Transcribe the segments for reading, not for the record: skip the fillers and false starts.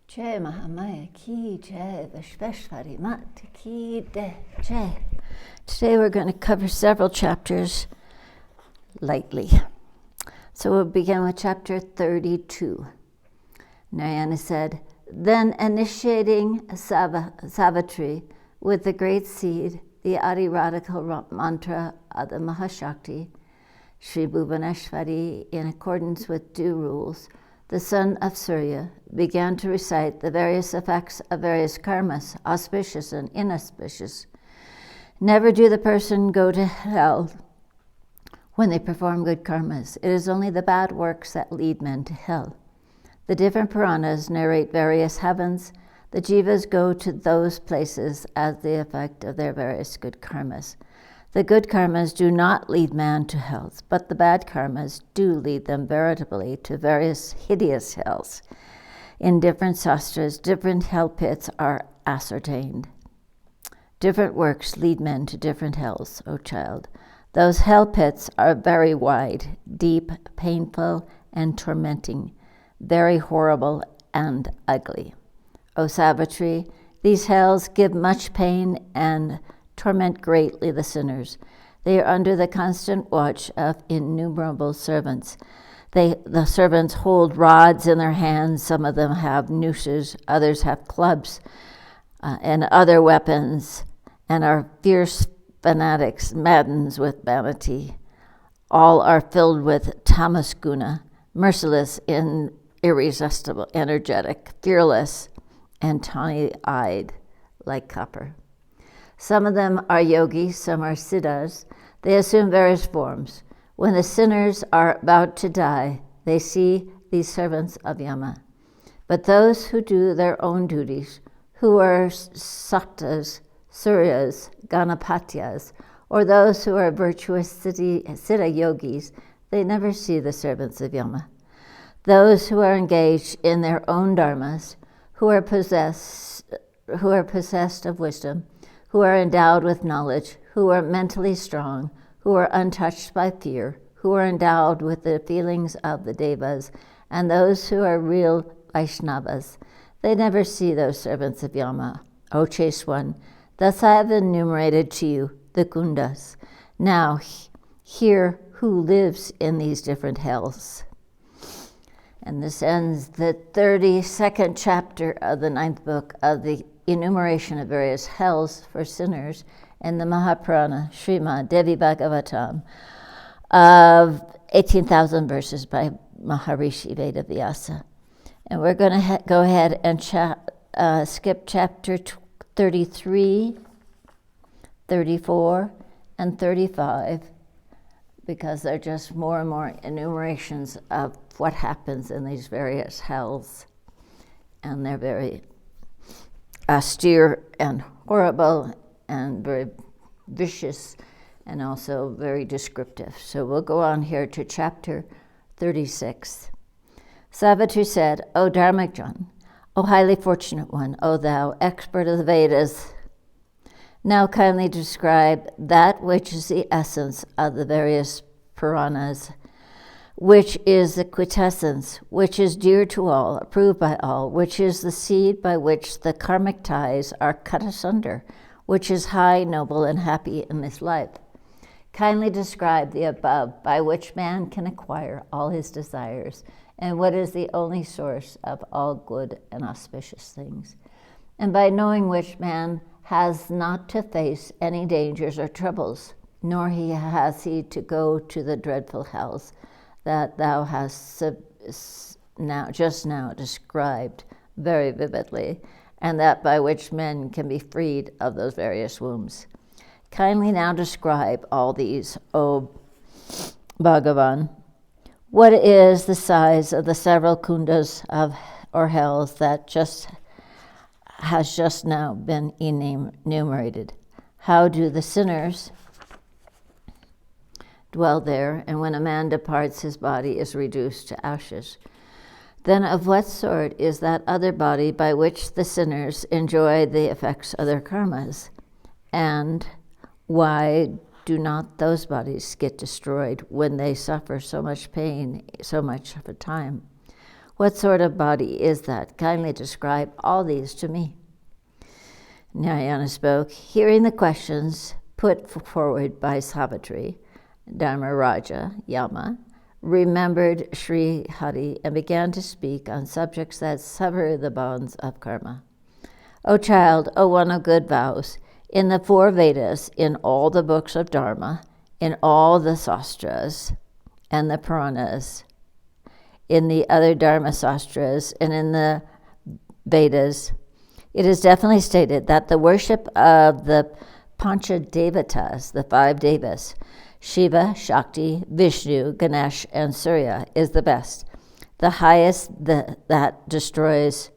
Jai Mahamaya ki jai, Vishveshwari Mata ki jai. Today we're going to cover several chapters lightly. So we'll begin with chapter 32. Narayana said, then initiating Savitri with the great seed, the Adi radical mantra of the Mahashakti, Sri Bhuvaneshwari, in accordance with due rules, the son of Surya began to recite the various effects of various karmas, auspicious and inauspicious. Never do the person go to hell when they perform good karmas. It is only the bad works that lead men to hell. The different Puranas narrate various heavens. The jivas go to those places as the effect of their various good karmas. The good karmas do not lead man to hells, but the bad karmas do lead them veritably to various hideous hells. In different sastras, different hell pits are ascertained. Different works lead men to different hells, O child. Those hell pits are very wide, deep, painful, and tormenting, very horrible and ugly. O Savitri, these hells give much pain and torment greatly the sinners. They are under the constant watch of innumerable servants. The servants hold rods in their hands. Some of them have nooses, others have clubs and other weapons, and are fierce fanatics, maddened with vanity. All are filled with tamas guna, merciless, irresistible, energetic, fearless, and tawny-eyed like copper. Some of them are yogis, some are siddhas. They assume various forms. When the sinners are about to die, they see these servants of Yama. But those who do their own duties, who are saktas, suryas, ganapatyas, or those who are virtuous siddha yogis, they never see the servants of Yama. Those who are engaged in their own dharmas, who are possessed of wisdom, who are endowed with knowledge, who are mentally strong, who are untouched by fear, who are endowed with the feelings of the devas, and those who are real Vaishnavas, they never see those servants of Yama. O chaste one, thus I have enumerated to you the kundas. Now hear who lives in these different hells. And this ends the 32nd chapter of the 9th book of the enumeration of various hells for sinners in the Mahapurana, Srimad, Devi Bhagavatam, of 18,000 verses by Maharishi Vedavyasa. And we're going to go ahead and skip chapter 33, 34, and 35, because they're just more and more enumerations of what happens in these various hells. And they're very austere and horrible and very vicious and also very descriptive. So we'll go on here to chapter 36. Savitri said, O Dharmakjan, O highly fortunate one, O thou expert of the Vedas, now kindly describe that which is the essence of the various Puranas, which is the quintessence, which is dear to all, approved by all, which is the seed by which the karmic ties are cut asunder, which is high, noble, and happy in this life. Kindly describe the above by which man can acquire all his desires, and what is the only source of all good and auspicious things, and by knowing which man has not to face any dangers or troubles, nor has he to go to the dreadful hells that thou hast just now described very vividly, and that by which men can be freed of those various wombs. Kindly now describe all these, O Bhagavan. What is the size of the several kundas or hells that has just now been enumerated? How do the sinners dwell there, and when a man departs, his body is reduced to ashes? Then of what sort is that other body by which the sinners enjoy the effects of their karmas? And why do not those bodies get destroyed when they suffer so much pain, so much of a time? What sort of body is that? Kindly describe all these to me. Narayana spoke, hearing the questions put forward by Savitri, Dharmaraja, Yama, remembered Sri Hari and began to speak on subjects that sever the bonds of karma. O child, O one of good vows, in the 4 Vedas, in all the books of Dharma, in all the Sastras and the Puranas, in the other Dharma Sastras and in the Vedas, it is definitely stated that the worship of the Pancha Devatas, the 5 Devas, Shiva, Shakti, Vishnu, Ganesh, and Surya, is the best, the highest that destroyer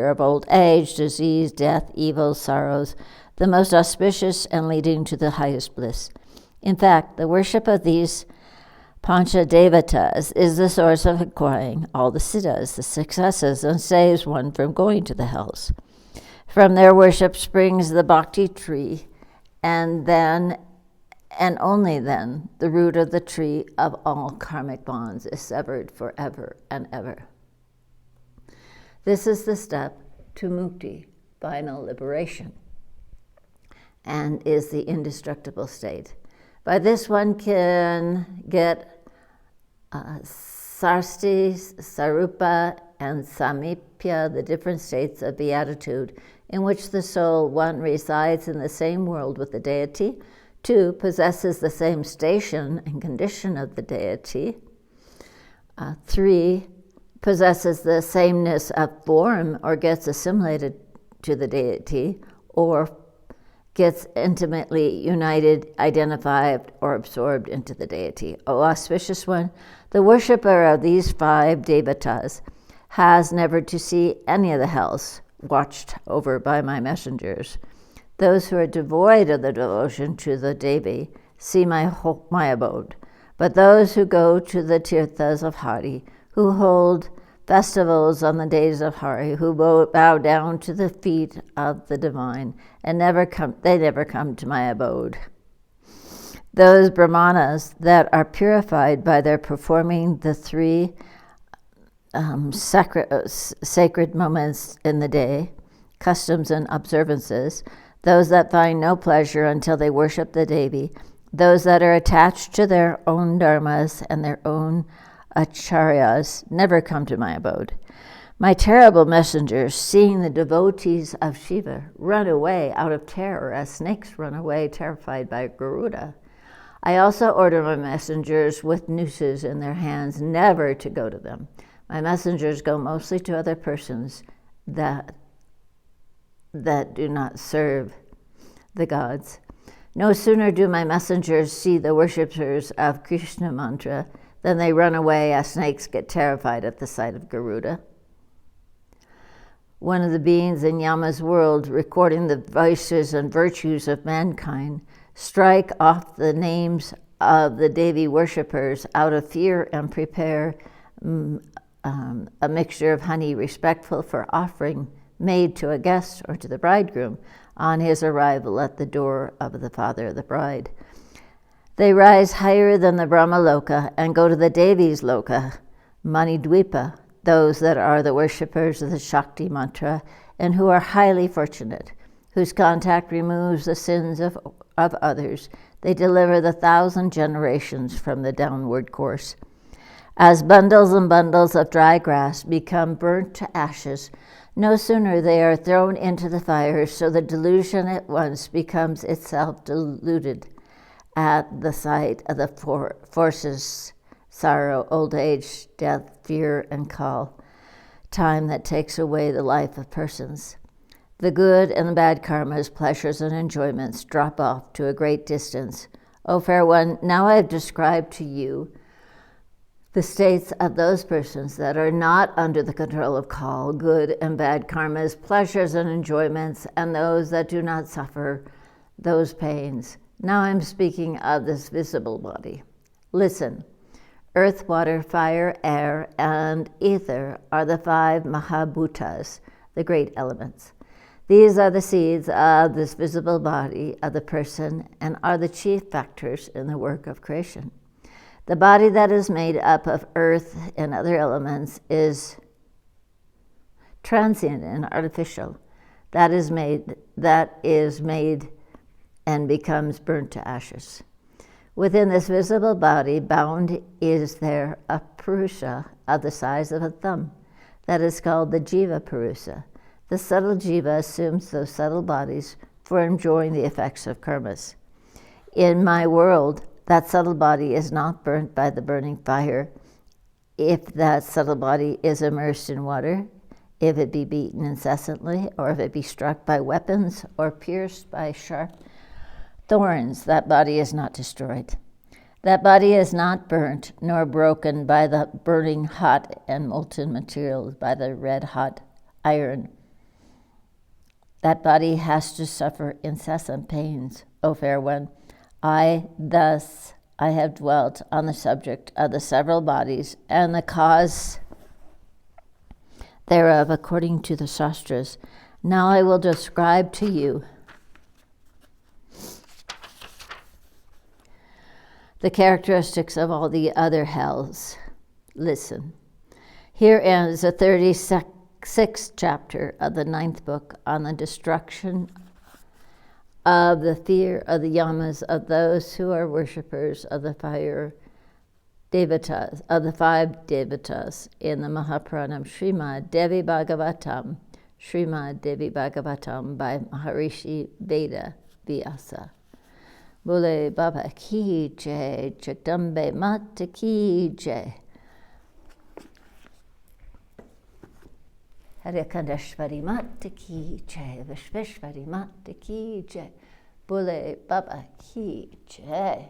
of old age, disease, death, evil, sorrows, the most auspicious and leading to the highest bliss. In fact, the worship of these Pancha Devatas is the source of acquiring all the siddhas, the successes, and saves one from going to the hells. From their worship springs the bhakti tree, and then, and only then, the root of the tree of all karmic bonds is severed forever and ever. This is the step to mukti, final liberation, and is the indestructible state. By this one can get Sarsti, Sarupa, and Samipya, the different states of beatitude, in which the soul, 1, resides in the same world with the deity, 2, possesses the same station and condition of the deity, 3, possesses the sameness of form or gets assimilated to the deity, or gets intimately united, identified, or absorbed into the deity. O auspicious one, the worshipper of these 5 devatas has never to see any of the hells watched over by my messengers. Those who are devoid of the devotion to the Devi see my abode. But those who go to the tirthas of Hari, who hold festivals on the days of Hari, who bow down to the feet of the divine, and never come to my abode. Those brahmanas that are purified by their performing the 3 sacred moments in the day, customs and observances, those that find no pleasure until they worship the Devi, those that are attached to their own dharmas and their own acharyas, never come to my abode. My terrible messengers, seeing the devotees of Shiva run away out of terror as snakes run away terrified by Garuda, I also order my messengers with nooses in their hands never to go to them. My messengers go mostly to other persons that do not serve the gods. No sooner do my messengers see the worshippers of Krishna mantra than they run away as snakes get terrified at the sight of Garuda. One of the beings in Yama's world, recording the vices and virtues of mankind, strike off the names of the Devi worshippers out of fear and prepare a mixture of honey respectful for offering made to a guest or to the bridegroom on his arrival at the door of the father of the bride. They rise higher than the Brahmaloka and go to the Devi's Loka, Manidvipa, those that are the worshippers of the Shakti mantra and who are highly fortunate, whose contact removes the sins of others. They deliver the 1,000 generations from the downward course. As bundles and bundles of dry grass become burnt to ashes, no sooner they are thrown into the fire, so the delusion at once becomes itself diluted at the sight of the forces, sorrow, old age, death, fear, and call, time that takes away the life of persons. The good and the bad karmas, pleasures and enjoyments drop off to a great distance. O fair one, now I have described to you the states of those persons that are not under the control of Kal, good and bad karmas, pleasures and enjoyments, and those that do not suffer those pains. Now I'm speaking of this visible body. Listen, earth, water, fire, air, and ether are the 5 Mahabhutas, the great elements. These are the seeds of this visible body of the person and are the chief factors in the work of creation. The body that is made up of earth and other elements is transient and artificial. That is made and becomes burnt to ashes. Within this visible body bound is there a Purusha of the size of a thumb. That is called the Jiva Purusa. The subtle Jiva assumes those subtle bodies for enjoying the effects of karmas. In my world, that subtle body is not burnt by the burning fire. If that subtle body is immersed in water, if it be beaten incessantly, or if it be struck by weapons or pierced by sharp thorns, that body is not destroyed. That body is not burnt nor broken by the burning hot and molten materials, by the red hot iron. That body has to suffer incessant pains, O fair one. I have dwelt on the subject of the several bodies and the cause thereof according to the Shastras. Now I will describe to you the characteristics of all the other hells. Listen. Here ends the 36th chapter of the 9th book on the destruction of the fear of the yamas, of those who are worshippers of the fire devatas, of the 5 devatas in the Mahapuranam Srimad Devi Bhagavatam, Srimad Devi Bhagavatam by Maharishi Veda Vyasa. Bole Baba ki jai, Jagdambe Mata ki jai. Haidakhandi Mata ki jai, Vishveshwari Mata ki jai. Bole Baba ki jai.